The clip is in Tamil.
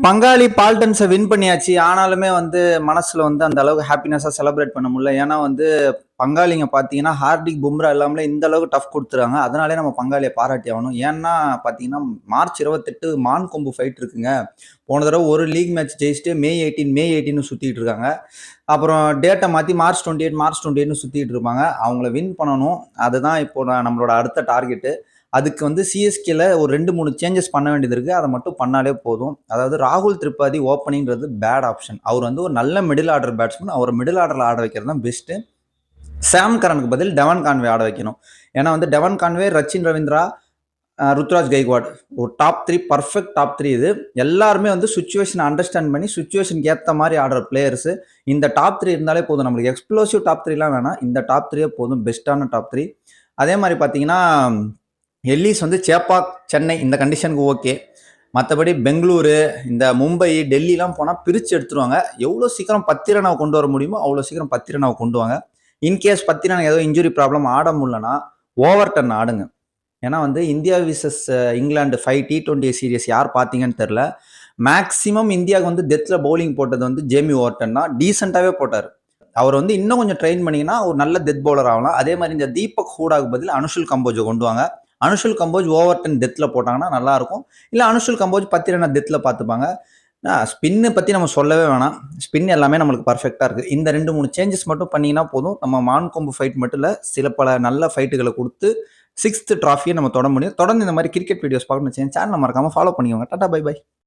பங்காளி பால்டன்ஸை வின் பண்ணியாச்சு. ஆனாலுமே வந்து மனசுல வந்து அந்த அளவுக்கு ஹாப்பினஸா செலிப்ரேட் பண்ண முடியல. ஏன்னா வந்து பங்காளிங்க பார்த்தீங்கன்னா, ஹார்திக், பும்ரா இல்லாமலே இந்த அளவுக்கு டஃப் குடுத்துருக்காங்க. அதனாலயே நம்ம பங்காளிய பாராட்டி ஆகணும். ஏன்னா பார்த்தீங்கன்னா, மார்ச் 28 மான் கொம்பு ஃபைட் இருக்குங்க. போன தடவ ஒரு லீக் மேட்ச் ஜெயிச்சுட்டு மே 18ன்னு சுத்திட்டு இருக்காங்க. அப்புறம் டேட்ட மாத்தி மார்ச் 28ன்னு சுத்திட்டு இருப்பாங்க. அவங்கள வின் பண்ணணும். அதுதான் இப்போ நம்மளோட அடுத்த டார்கெட்டு. அதுக்கு வந்து சிஎஸ்கேல ஒரு 2, 3 சேஞ்சஸ் பண்ண வேண்டியது இருக்கு. அதை மட்டும் பண்ணாலே போதும். அதாவது ராகுல் திரிபாதி ஓப்பனிங்கிறது பேட் ஆப்ஷன். அவர் வந்து ஒரு நல்ல மிடில் ஆர்டர் பேட்ஸ்மேன். அவர் மிடில் ஆர்டர்ல ஆட வைக்கிறது தான் பெஸ்ட். சாம் கரனுக்கு பதில் டெவன் கான்வே ஆட வைக்கணும். ஏன்னா வந்து டெவன் கான்வே, ரச்சின் ரவீந்திரா, ருத்ராஜ் கைக்வாட் ஒரு டாப் 3 பர்ஃபெக்ட் டாப் 3 இது. எல்லாருமே வந்து சுச்சுவேஷன் அண்டர்ஸ்டாண்ட் பண்ணி சுச்சுவேஷனுக்கு ஏற்ற மாதிரி ஆடுற பிளேயர்ஸ். இந்த டாப் 3 இருந்தாலே போதும். நம்மளுக்கு எக்ஸ்ப்ளோசிவ் டாப் 3 எல்லாம் வேணாம். இந்த டாப் 3 போதும். பெஸ்டான டாப் 3. அதே மாதிரி பார்த்தீங்கன்னா, எல்லிஸ் வந்து சேப்பாக், சென்னை இந்த கண்டிஷனுக்கு ஓகே. மற்றபடி பெங்களூரு, இந்த மும்பை, டெல்லிலாம் போனால் பிரித்து எடுத்துருவாங்க. எவ்வளோ சீக்கிரம் 10 ரனாவை கொண்டு வர முடியுமோ அவ்வளோ சீக்கிரம் 10 ரனாவை கொண்டு வாங்க. இன்கேஸ் 10 ரன் ஏதோ இன்ஜுரி ப்ராப்ளம் ஆட முடியலன்னா ஓவர் டர்ன் ஆடுங்க. ஏன்னா வந்து India versus England 5 T20 serious யார் பார்த்தீங்கன்னு தெரில. மேக்ஸிமம் இந்தியாவுக்கு வந்து டெத்தில் பவுலிங் போட்டது வந்து ஜேமி ஓவர்டன் தான். டீசெண்டாகவே போட்டார். அவர் வந்து இன்னும் கொஞ்சம் ட்ரெயின் பண்ணிங்கன்னா ஒரு நல்ல டெத் பவுலர் ஆகலாம். அதே மாதிரி இந்த தீபக் ஹூடாக்கு பதில் அனுஷுல் கம்போஜை கொண்டு வாங்க. அனுஷுல் கம்போஜ் ஓவர்டன் டெத்தில் போட்டாங்கன்னா நல்லாயிருக்கும். இல்லை அனுஷுல் கம்போஜ் 10 ரன் டெத்தில் பார்த்துப்பாங்க. ஸ்பின்னு பற்றி நம்ம சொல்லவே வேணாம். ஸ்பின் எல்லாமே நம்மளுக்கு பர்ஃபெக்டாக இருக்குது. இந்த 2, 3 சேஞ்சஸ் மட்டும் பண்ணிங்கன்னா போதும். நம்ம மான் கொம்பு ஃபைட் மட்டும் இல்லை, சில பல நல்ல ஃபைட்டுகளை கொடுத்து 6th ட்ராஃபியை நம்ம தொட முடியும். தொடர்ந்து இந்த மாதிரி கிரிக்கெட் வீடியோஸ் பார்க்கணும் சேனலை மறக்காமல் ஃபாலோ பண்ணிக்கோங்க. Tata, bye by.